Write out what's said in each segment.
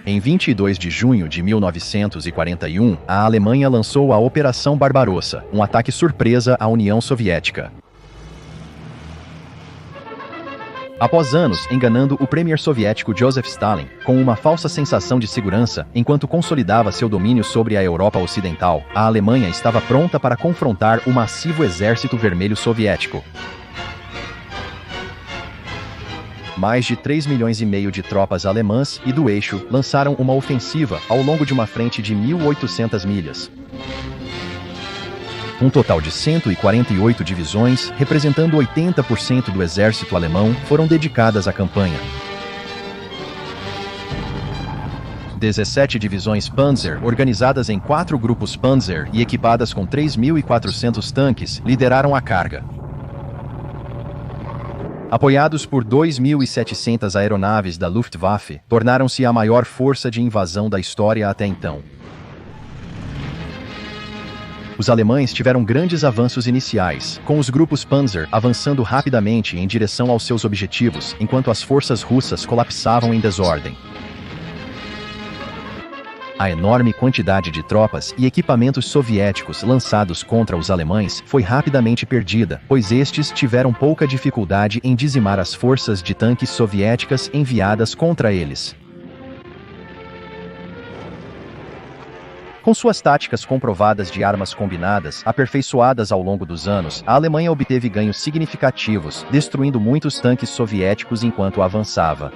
Em 22 de junho de 1941, a Alemanha lançou a Operação Barbarossa, um ataque surpresa à União Soviética. Após anos enganando o premier soviético Joseph Stalin com uma falsa sensação de segurança enquanto consolidava seu domínio sobre a Europa Ocidental, a Alemanha estava pronta para confrontar o massivo Exército Vermelho Soviético. Mais de 3,5 milhões de tropas alemãs e do eixo lançaram uma ofensiva ao longo de uma frente de 1.800 milhas. Um total de 148 divisões, representando 80% do exército alemão, foram dedicadas à campanha. 17 divisões Panzer, organizadas em 4 grupos Panzer e equipadas com 3.400 tanques, lideraram a carga. Apoiados por 2.700 aeronaves da Luftwaffe, tornaram-se a maior força de invasão da história até então. Os alemães tiveram grandes avanços iniciais, com os grupos Panzer avançando rapidamente em direção aos seus objetivos, enquanto as forças russas colapsavam em desordem. A enorme quantidade de tropas e equipamentos soviéticos lançados contra os alemães foi rapidamente perdida, pois estes tiveram pouca dificuldade em dizimar as forças de tanques soviéticas enviadas contra eles. Com suas táticas comprovadas de armas combinadas, aperfeiçoadas ao longo dos anos, a Alemanha obteve ganhos significativos, destruindo muitos tanques soviéticos enquanto avançava.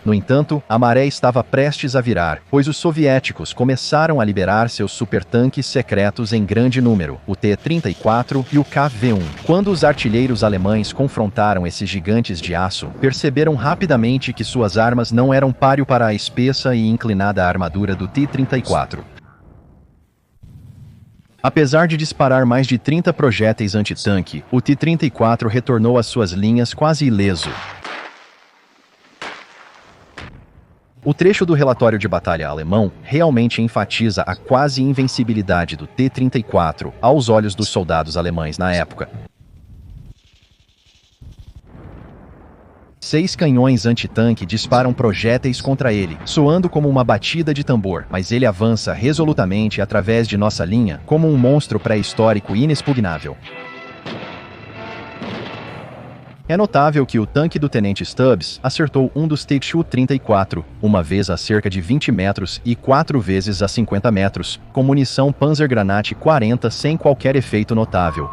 No entanto, a maré estava prestes a virar, pois os soviéticos começaram a liberar seus supertanques secretos em grande número, o T-34 e o KV-1. Quando os artilheiros alemães confrontaram esses gigantes de aço, perceberam rapidamente que suas armas não eram páreo para a espessa e inclinada armadura do T-34. Apesar de disparar mais de 30 projéteis antitanque, o T-34 retornou às suas linhas quase ileso. O trecho do relatório de batalha alemão realmente enfatiza a quase invencibilidade do T-34 aos olhos dos soldados alemães na época. 6 canhões antitanque disparam projéteis contra ele, soando como uma batida de tambor, mas ele avança resolutamente através de nossa linha como um monstro pré-histórico inexpugnável. É notável que o tanque do Tenente Stubbs acertou um dos T-34, uma vez a cerca de 20 metros e 4 vezes a 50 metros, com munição Panzergranate 40 sem qualquer efeito notável.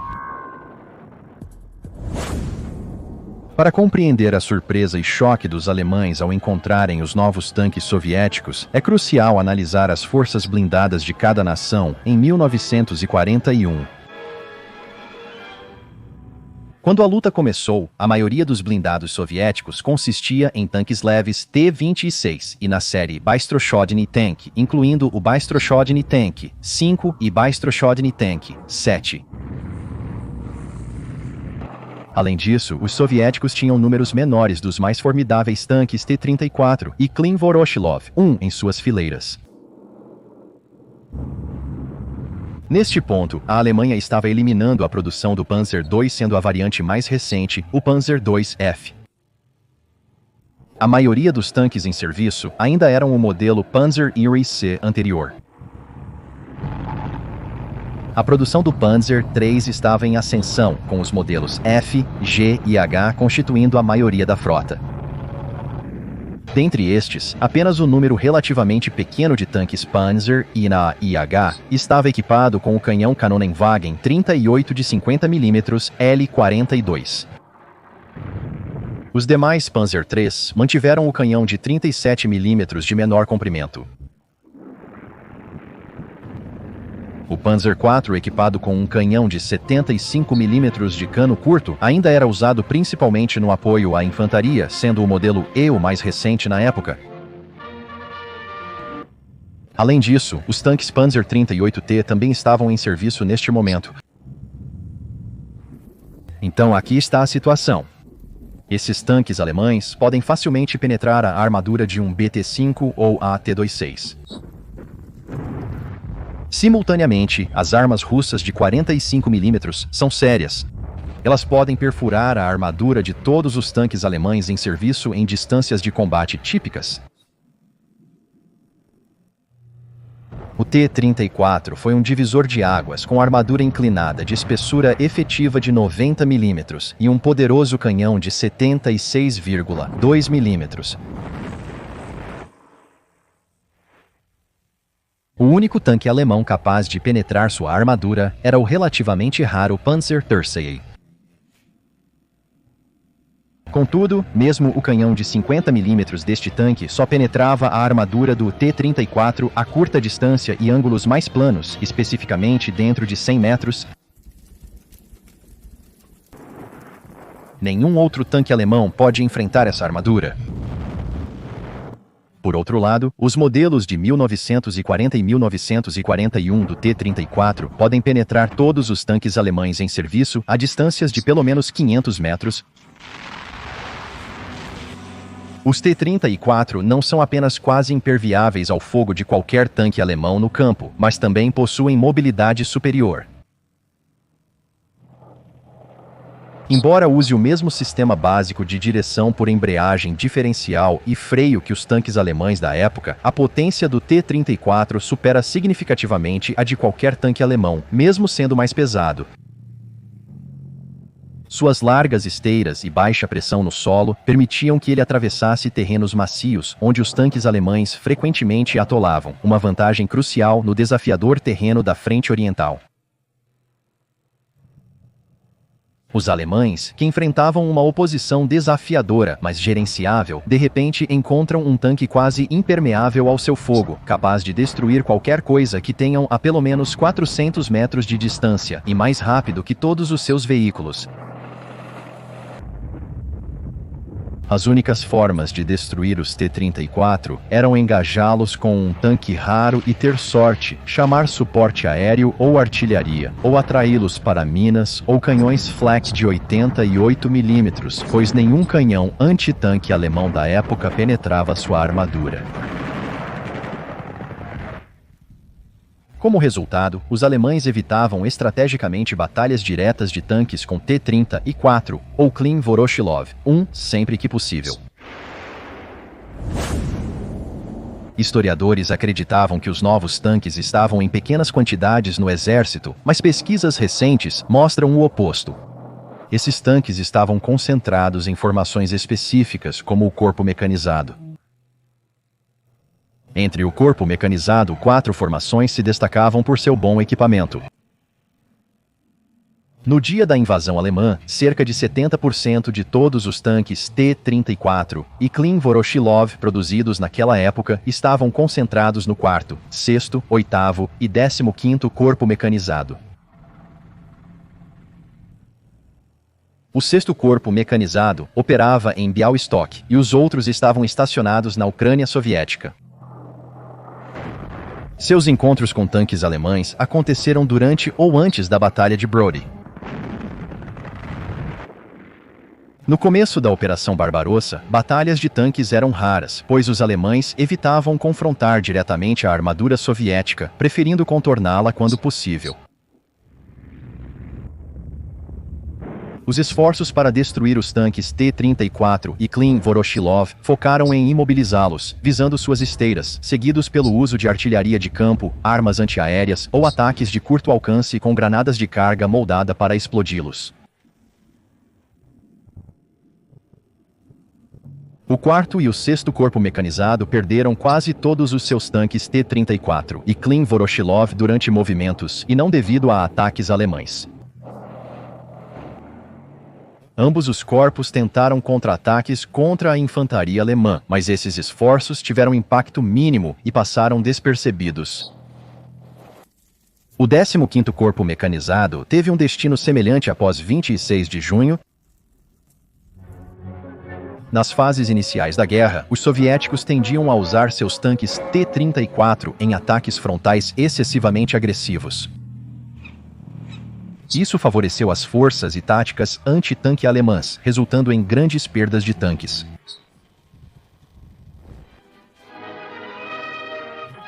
Para compreender a surpresa e choque dos alemães ao encontrarem os novos tanques soviéticos, é crucial analisar as forças blindadas de cada nação em 1941. Quando a luta começou, a maioria dos blindados soviéticos consistia em tanques leves T-26 e na série Bystrochodny Tank, incluindo o Bystrochodny Tank 5 e Bystrochodny Tank 7. Além disso, os soviéticos tinham números menores dos mais formidáveis tanques T-34 e Klin Voroshilov 1 em suas fileiras. Neste ponto, a Alemanha estava eliminando a produção do Panzer II, sendo a variante mais recente, o Panzer IIF. A maioria dos tanques em serviço ainda eram o modelo Panzer Erie C anterior. A produção do Panzer III estava em ascensão, com os modelos F, G e H constituindo a maioria da frota. Dentre estes, apenas um número relativamente pequeno de tanques Panzer I na IH estava equipado com o canhão Kanonenwagen 38 de 50 mm L-42. Os demais Panzer III mantiveram o canhão de 37 mm de menor comprimento. O Panzer IV, equipado com um canhão de 75 mm de cano curto, ainda era usado principalmente no apoio à infantaria, sendo o modelo E o mais recente na época. Além disso, os tanques Panzer 38T também estavam em serviço neste momento. Então aqui está a situação. Esses tanques alemães podem facilmente penetrar a armadura de um BT-5 ou a T-26. Simultaneamente, as armas russas de 45 mm são sérias. Elas podem perfurar a armadura de todos os tanques alemães em serviço em distâncias de combate típicas. O T-34 foi um divisor de águas com armadura inclinada de espessura efetiva de 90 mm e um poderoso canhão de 76,2 mm. O único tanque alemão capaz de penetrar sua armadura era o relativamente raro Panzer Tercey. Contudo, mesmo o canhão de 50 mm deste tanque só penetrava a armadura do T-34 a curta distância e ângulos mais planos, especificamente dentro de 100 metros. Nenhum outro tanque alemão pode enfrentar essa armadura. Por outro lado, os modelos de 1940 e 1941 do T-34 podem penetrar todos os tanques alemães em serviço a distâncias de pelo menos 500 metros. Os T-34 não são apenas quase imperviáveis ao fogo de qualquer tanque alemão no campo, mas também possuem mobilidade superior. Embora use o mesmo sistema básico de direção por embreagem diferencial e freio que os tanques alemães da época, a potência do T-34 supera significativamente a de qualquer tanque alemão, mesmo sendo mais pesado. Suas largas esteiras e baixa pressão no solo permitiam que ele atravessasse terrenos macios, onde os tanques alemães frequentemente atolavam, uma vantagem crucial no desafiador terreno da Frente Oriental. Os alemães, que enfrentavam uma oposição desafiadora, mas gerenciável, de repente encontram um tanque quase impermeável ao seu fogo, capaz de destruir qualquer coisa que tenham a pelo menos 400 metros de distância, e mais rápido que todos os seus veículos. As únicas formas de destruir os T-34 eram engajá-los com um tanque raro e ter sorte, chamar suporte aéreo ou artilharia, ou atraí-los para minas ou canhões flak de 88 mm, pois nenhum canhão antitanque alemão da época penetrava sua armadura. Como resultado, os alemães evitavam estrategicamente batalhas diretas de tanques com T-34 ou Klein Voroshilov 1 sempre que possível. Historiadores acreditavam que os novos tanques estavam em pequenas quantidades no exército, mas pesquisas recentes mostram o oposto. Esses tanques estavam concentrados em formações específicas, como o corpo mecanizado. Entre o corpo mecanizado, 4 formações se destacavam por seu bom equipamento. No dia da invasão alemã, cerca de 70% de todos os tanques T-34 e Klein Voroshilov produzidos naquela época estavam concentrados no 4º, 6º, 8º e 15º Corpo Mecanizado. O 6º Corpo Mecanizado operava em Białystok e os outros estavam estacionados na Ucrânia Soviética. Seus encontros com tanques alemães aconteceram durante ou antes da Batalha de Brody. No começo da Operação Barbarossa, batalhas de tanques eram raras, pois os alemães evitavam confrontar diretamente a armadura soviética, preferindo contorná-la quando possível. Os esforços para destruir os tanques T-34 e Klein Voroshilov focaram em imobilizá-los, visando suas esteiras, seguidos pelo uso de artilharia de campo, armas antiaéreas ou ataques de curto alcance com granadas de carga moldada para explodi-los. O 4º e o 6º Corpo Mecanizado perderam quase todos os seus tanques T-34 e Klein Voroshilov durante movimentos, e não devido a ataques alemães. Ambos os corpos tentaram contra-ataques contra a infantaria alemã, mas esses esforços tiveram impacto mínimo e passaram despercebidos. O 15º Corpo Mecanizado teve um destino semelhante após 26 de junho. Nas fases iniciais da guerra, os soviéticos tendiam a usar seus tanques T-34 em ataques frontais excessivamente agressivos. Isso favoreceu as forças e táticas anti-tanque alemãs, resultando em grandes perdas de tanques.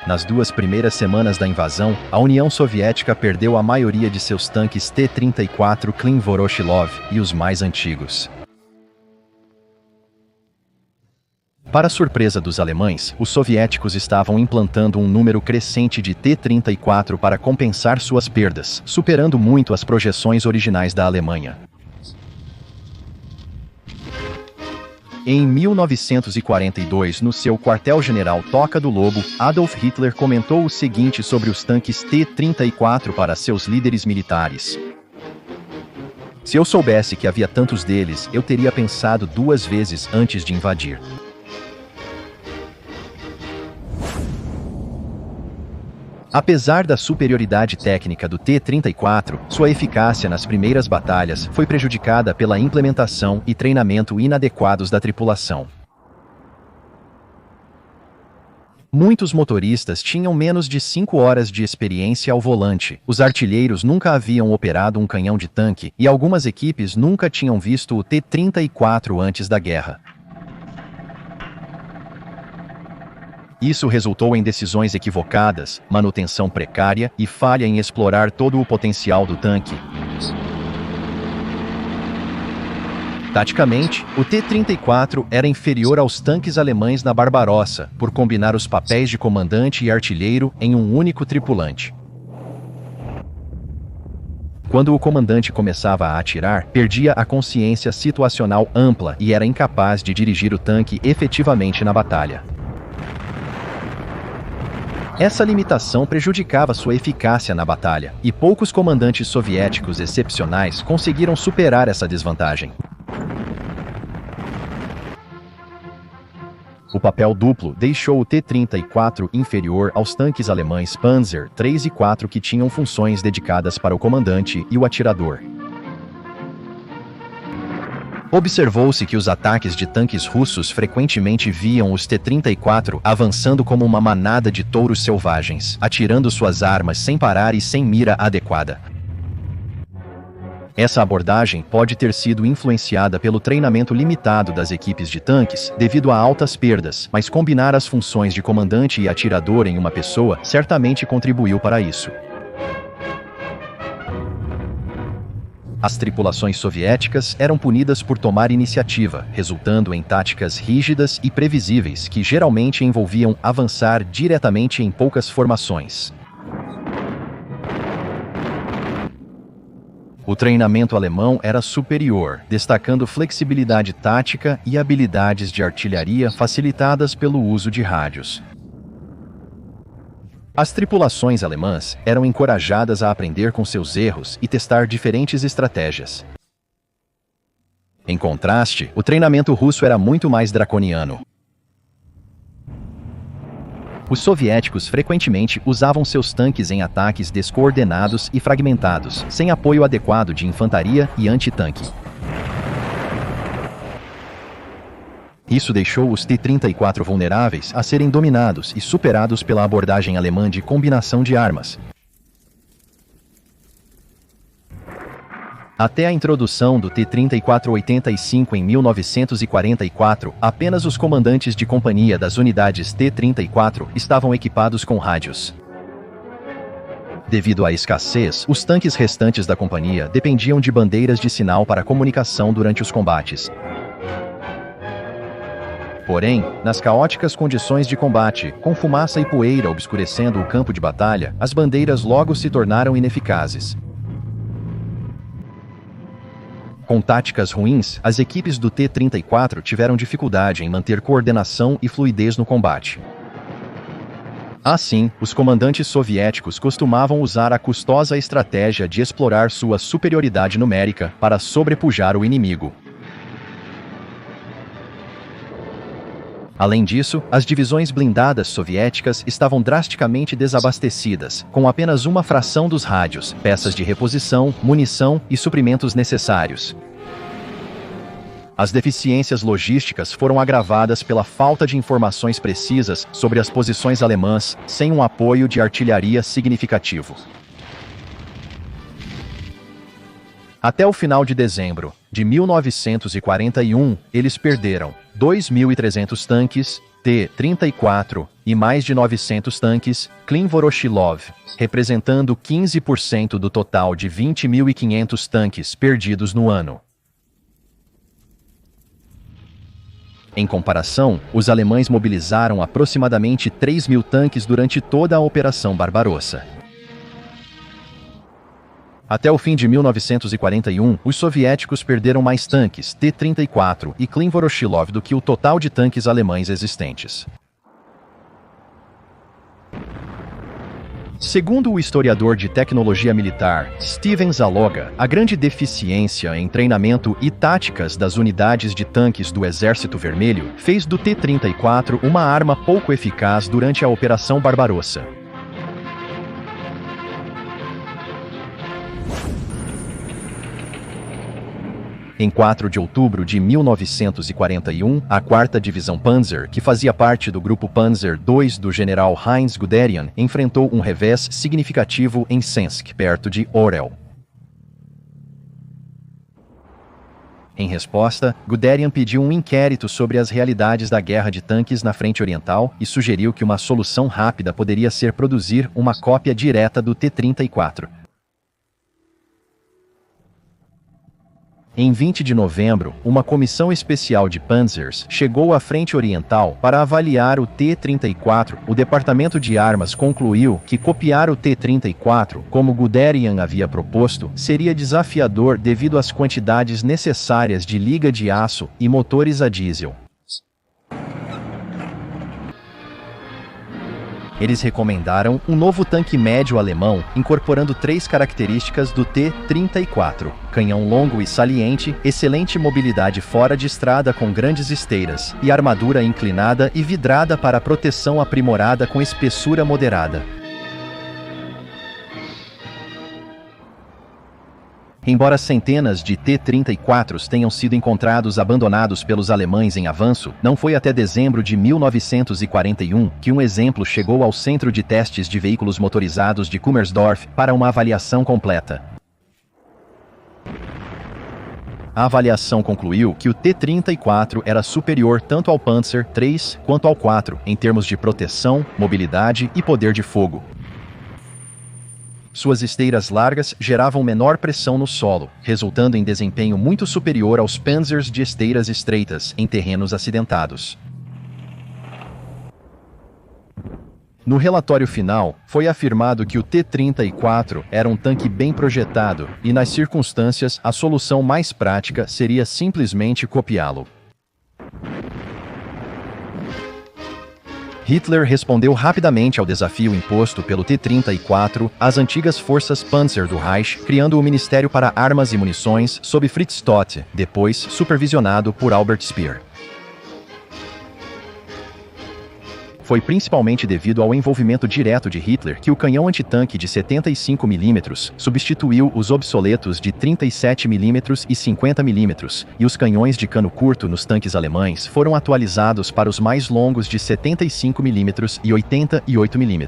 Nas 2 primeiras semanas da invasão, a União Soviética perdeu a maioria de seus tanques T-34 Klin-Voroshilov e os mais antigos. Para surpresa dos alemães, os soviéticos estavam implantando um número crescente de T-34 para compensar suas perdas, superando muito as projeções originais da Alemanha. Em 1942, no seu quartel-general Toca do Lobo, Adolf Hitler comentou o seguinte sobre os tanques T-34 para seus líderes militares: "Se eu soubesse que havia tantos deles, eu teria pensado 2 vezes antes de invadir." Apesar da superioridade técnica do T-34, sua eficácia nas primeiras batalhas foi prejudicada pela implementação e treinamento inadequados da tripulação. Muitos motoristas tinham menos de 5 horas de experiência ao volante, os artilheiros nunca haviam operado um canhão de tanque e algumas equipes nunca tinham visto o T-34 antes da guerra. Isso resultou em decisões equivocadas, manutenção precária e falha em explorar todo o potencial do tanque. Taticamente, o T-34 era inferior aos tanques alemães na Barbarossa, por combinar os papéis de comandante e artilheiro em um único tripulante. Quando o comandante começava a atirar, perdia a consciência situacional ampla e era incapaz de dirigir o tanque efetivamente na batalha. Essa limitação prejudicava sua eficácia na batalha, e poucos comandantes soviéticos excepcionais conseguiram superar essa desvantagem. O papel duplo deixou o T-34 inferior aos tanques alemães Panzer III e IV, que tinham funções dedicadas para o comandante e o atirador. Observou-se que os ataques de tanques russos frequentemente viam os T-34 avançando como uma manada de touros selvagens, atirando suas armas sem parar e sem mira adequada. Essa abordagem pode ter sido influenciada pelo treinamento limitado das equipes de tanques, devido a altas perdas, mas combinar as funções de comandante e atirador em uma pessoa certamente contribuiu para isso. As tripulações soviéticas eram punidas por tomar iniciativa, resultando em táticas rígidas e previsíveis que geralmente envolviam avançar diretamente em poucas formações. O treinamento alemão era superior, destacando flexibilidade tática e habilidades de artilharia facilitadas pelo uso de rádios. As tripulações alemãs eram encorajadas a aprender com seus erros e testar diferentes estratégias. Em contraste, o treinamento russo era muito mais draconiano. Os soviéticos frequentemente usavam seus tanques em ataques descoordenados e fragmentados, sem apoio adequado de infantaria e antitanque. Isso deixou os T-34 vulneráveis a serem dominados e superados pela abordagem alemã de combinação de armas. Até a introdução do T-34-85 em 1944, apenas os comandantes de companhia das unidades T-34 estavam equipados com rádios. Devido à escassez, os tanques restantes da companhia dependiam de bandeiras de sinal para comunicação durante os combates. Porém, nas caóticas condições de combate, com fumaça e poeira obscurecendo o campo de batalha, as bandeiras logo se tornaram ineficazes. Com táticas ruins, as equipes do T-34 tiveram dificuldade em manter coordenação e fluidez no combate. Assim, os comandantes soviéticos costumavam usar a custosa estratégia de explorar sua superioridade numérica para sobrepujar o inimigo. Além disso, as divisões blindadas soviéticas estavam drasticamente desabastecidas, com apenas uma fração dos rádios, peças de reposição, munição e suprimentos necessários. As deficiências logísticas foram agravadas pela falta de informações precisas sobre as posições alemãs, sem um apoio de artilharia significativo. Até o final de dezembro, de 1941, eles perderam 2.300 tanques T-34 e mais de 900 tanques Klin-Voroshilov, representando 15% do total de 20.500 tanques perdidos no ano. Em comparação, os alemães mobilizaram aproximadamente 3.000 tanques durante toda a Operação Barbarossa. Até o fim de 1941, os soviéticos perderam mais tanques T-34 e Klin-Voroshilov do que o total de tanques alemães existentes. Segundo o historiador de tecnologia militar Steven Zaloga, a grande deficiência em treinamento e táticas das unidades de tanques do Exército Vermelho fez do T-34 uma arma pouco eficaz durante a Operação Barbarossa. Em 4 de outubro de 1941, a 4ª Divisão Panzer, que fazia parte do Grupo Panzer II do general Heinz Guderian, enfrentou um revés significativo em Sensk, perto de Orel. Em resposta, Guderian pediu um inquérito sobre as realidades da guerra de tanques na frente oriental e sugeriu que uma solução rápida poderia ser produzir uma cópia direta do T-34. Em 20 de novembro, uma comissão especial de Panzers chegou à frente oriental para avaliar o T-34. O Departamento de Armas concluiu que copiar o T-34, como Guderian havia proposto, seria desafiador devido às quantidades necessárias de liga de aço e motores a diesel. Eles recomendaram um novo tanque médio alemão, incorporando 3 características do T-34: canhão longo e saliente, excelente mobilidade fora de estrada com grandes esteiras, e armadura inclinada e vidrada para proteção aprimorada com espessura moderada. Embora centenas de T-34s tenham sido encontrados abandonados pelos alemães em avanço, não foi até dezembro de 1941 que um exemplo chegou ao Centro de Testes de Veículos Motorizados de Kummersdorf para uma avaliação completa. A avaliação concluiu que o T-34 era superior tanto ao Panzer III quanto ao IV em termos de proteção, mobilidade e poder de fogo. Suas esteiras largas geravam menor pressão no solo, resultando em desempenho muito superior aos Panzers de esteiras estreitas em terrenos acidentados. No relatório final, foi afirmado que o T-34 era um tanque bem projetado e, nas circunstâncias, a solução mais prática seria simplesmente copiá-lo. Hitler respondeu rapidamente ao desafio imposto pelo T-34 às antigas forças Panzer do Reich, criando o Ministério para Armas e Munições sob Fritz Todt, depois supervisionado por Albert Speer. Foi principalmente devido ao envolvimento direto de Hitler que o canhão antitanque de 75 mm substituiu os obsoletos de 37 mm e 50 mm, e os canhões de cano curto nos tanques alemães foram atualizados para os mais longos de 75 mm e 88 mm.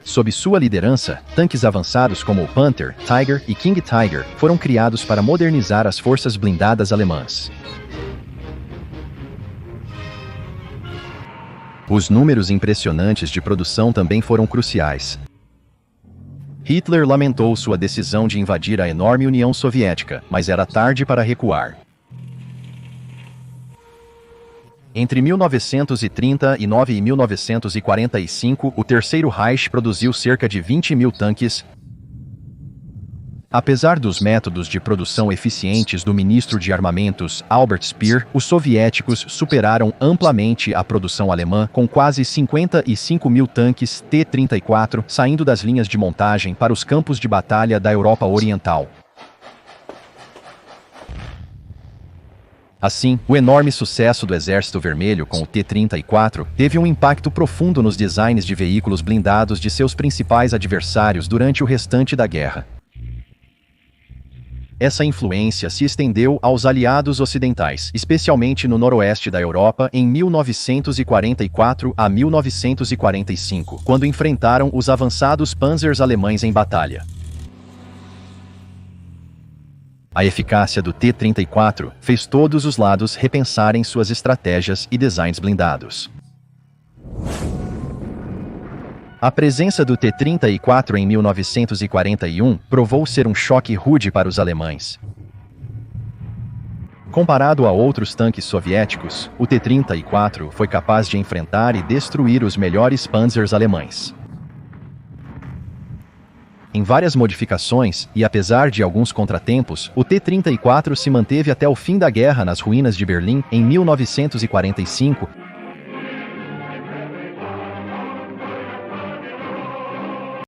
Sob sua liderança, tanques avançados como o Panther, Tiger e King Tiger foram criados para modernizar as forças blindadas alemãs. Os números impressionantes de produção também foram cruciais. Hitler lamentou sua decisão de invadir a enorme União Soviética, mas era tarde para recuar. Entre 1939 e 1945, o Terceiro Reich produziu cerca de 20.000 tanques. Apesar dos métodos de produção eficientes do ministro de Armamentos, Albert Speer, os soviéticos superaram amplamente a produção alemã, com quase 55.000 tanques T-34 saindo das linhas de montagem para os campos de batalha da Europa Oriental. Assim, o enorme sucesso do Exército Vermelho com o T-34 teve um impacto profundo nos designs de veículos blindados de seus principais adversários durante o restante da guerra. Essa influência se estendeu aos aliados ocidentais, especialmente no noroeste da Europa em 1944 a 1945, quando enfrentaram os avançados panzers alemães em batalha. A eficácia do T-34 fez todos os lados repensarem suas estratégias e designs blindados. A presença do T-34 em 1941 provou ser um choque rude para os alemães. Comparado a outros tanques soviéticos, o T-34 foi capaz de enfrentar e destruir os melhores panzers alemães. Em várias modificações, e apesar de alguns contratempos, o T-34 se manteve até o fim da guerra nas ruínas de Berlim em 1945,